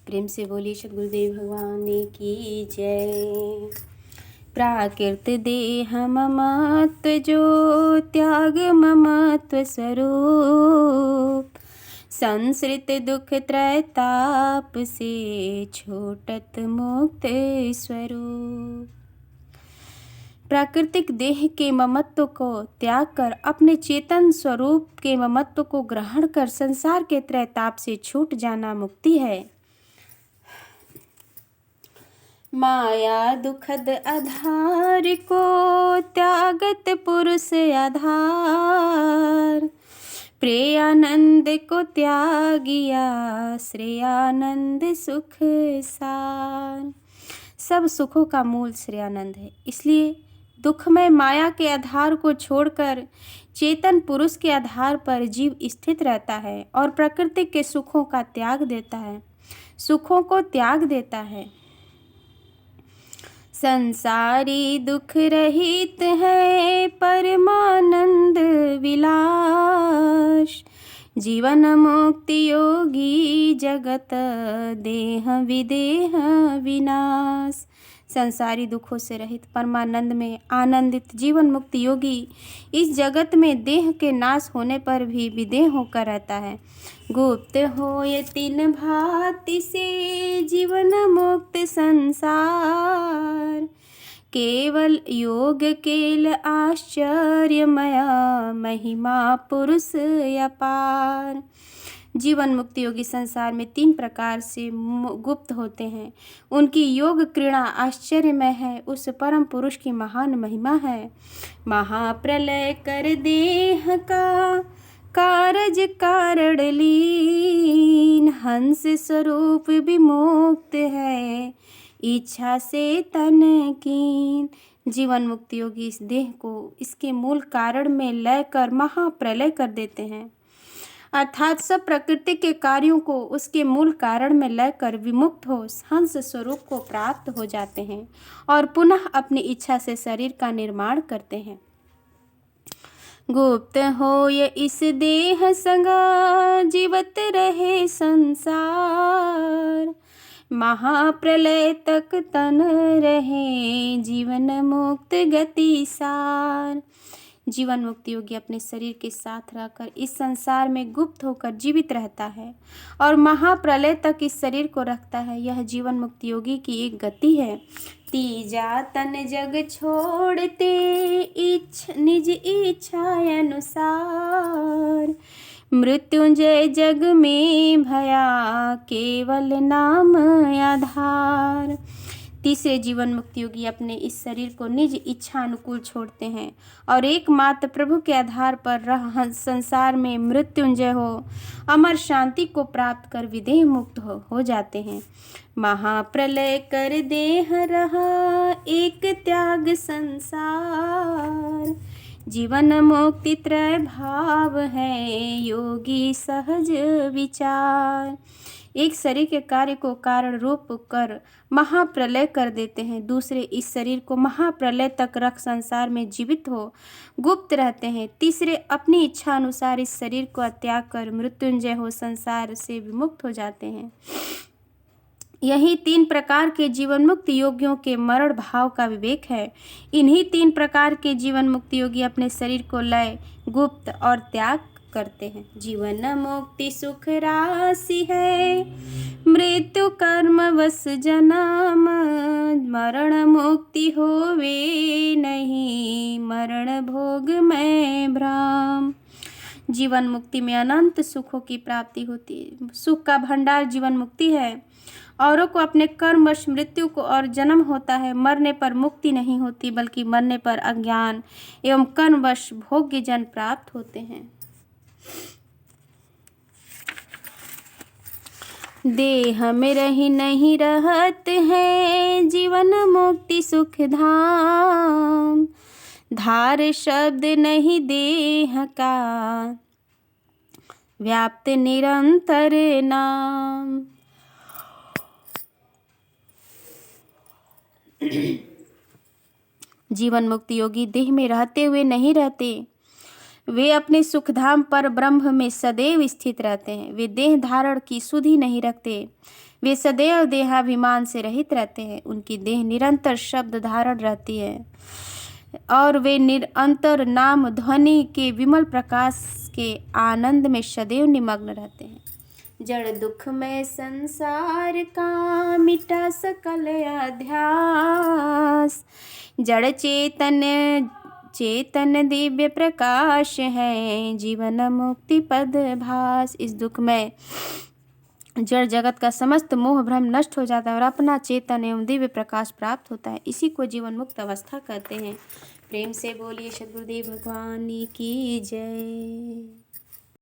प्रेम से बोलिए सद्गुरुदेव भगवान की जय। प्राकृत देह ममत्व जो त्याग ममत्व स्वरूप, संसृत दुख त्रैताप से छोटत मुक्त स्वरूप। प्राकृतिक देह के ममत्व को त्याग कर अपने चेतन स्वरूप के ममत्व को ग्रहण कर संसार के त्रैताप से छूट जाना मुक्ति है। माया दुखद आधार को त्यागत पुरुष आधार, प्रेयानंद को त्यागिया श्रेयानंद सुख सार। सब सुखों का मूल श्रेयानंद है, इसलिए दुखमय माया के आधार को छोड़कर चेतन पुरुष के आधार पर जीव स्थित रहता है और प्रकृति के सुखों का त्याग देता है, सुखों को त्याग देता है। संसारी दुख रहित है परमानंद विलास, जीवन मुक्ति योगी जगत देह विदेह विनाश। संसारी दुखों से रहित परमानंद में आनंदित जीवन मुक्त योगी इस जगत में देह के नाश होने पर भी विदेह होकर रहता है। गुप्त हो ये तीन भांति से जीवन मुक्त संसार, केवल योग केल आश्चर्यमया महिमा पुरुष अपार। जीवन मुक्त योगी संसार में तीन प्रकार से गुप्त होते हैं। उनकी योग क्रीड़ा आश्चर्यमय है, उस परम पुरुष की महान महिमा है। महाप्रलय कर देह का कारज कारण लीन, हंस स्वरूप विमुक्त है इच्छा से तन कीन। जीवन मुक्त योगी इस देह को इसके मूल कारण में लय कर महाप्रलय कर देते हैं, अर्थात सब प्रकृति के कार्यों को उसके मूल कारण में लय कर विमुक्त हो हंस स्वरूप को प्राप्त हो जाते हैं और पुनः अपनी इच्छा से शरीर का निर्माण करते हैं। गुप्त हो ये इस देह संगा जीवत रहे संसार, महाप्रलय तक तन रहे जीवन मुक्त गति सार। जीवन मुक्त योगी अपने शरीर के साथ रहकर इस संसार में गुप्त होकर जीवित रहता है और महाप्रलय तक इस शरीर को रखता है। यह जीवन मुक्त योगी की एक गति है। तीजा तन जग छोड़ते निज इच्छा अनुसार, मृत्युंजय जग में भया केवल नाम आधार। तीसरे जीवन मुक्त योगी अपने इस शरीर को निज इच्छा अनुकूल छोड़ते हैं और एकमात्र प्रभु के आधार पर रह संसार में मृत्युंजय हो अमर शांति को प्राप्त कर विदेह मुक्त हो जाते हैं। महाप्रलय कर देह रहा एक त्याग संसार, जीवन मुक्ति त्रय भाव है योगी सहज विचार। एक शरीर के कार्य को कारण रूप कर महाप्रलय कर देते हैं, दूसरे इस शरीर को महाप्रलय तक रख संसार में जीवित हो गुप्त रहते हैं, तीसरे अपनी इच्छा अनुसार इस शरीर को त्याग कर मृत्युंजय हो संसार से विमुक्त हो जाते हैं। यही तीन प्रकार के जीवन मुक्त योगियों के मरण भाव का विवेक है। इन्हीं तीन प्रकार के जीवन मुक्त योगी अपने शरीर को लय गुप्त और त्याग करते हैं। जीवन मुक्ति सुख राशि है, मृत्यु कर्म वश जन्म, मरण मुक्ति होवे नहीं मरण भोग में भ्रम। जीवन मुक्ति में अनंत सुखों की प्राप्ति होती है। सुख का भंडार जीवन मुक्ति है। औरों को अपने कर्मवश मृत्यु को और जन्म होता है, मरने पर मुक्ति नहीं होती बल्कि मरने पर अज्ञान एवं कर्मवश भोग्य जन प्राप्त होते हैं। देह में रही नहीं रहत है जीवन मुक्ति सुख धाम, धार शब्द नहीं देह का व्याप्त निरंतर नाम। जीवन मुक्त योगी देह में रहते हुए नहीं रहते, वे अपने सुखधाम पर ब्रह्म में सदैव स्थित रहते हैं। वे देह धारण की सुधि नहीं रखते। वे सदैव देहाभिमान से रहित रहते हैं। उनकी देह निरंतर शब्द धारण रहती है और वे निरंतर नाम ध्वनि के विमल प्रकाश के आनंद में सदैव निमग्न रहते हैं। जड़ दुख में संसार का मिटा सकल अध्यास, जड़ चेतन दिव्य प्रकाश है, जीवन मुक्ति पद भास। इस दुख में जड़ जगत का समस्त मोह भ्रम नष्ट हो जाता है और अपना चेतन एवं दिव्य प्रकाश प्राप्त होता है। इसी को जीवन मुक्त अवस्था कहते हैं। प्रेम से बोलिए सद्गुरुदेव भगवान की जय।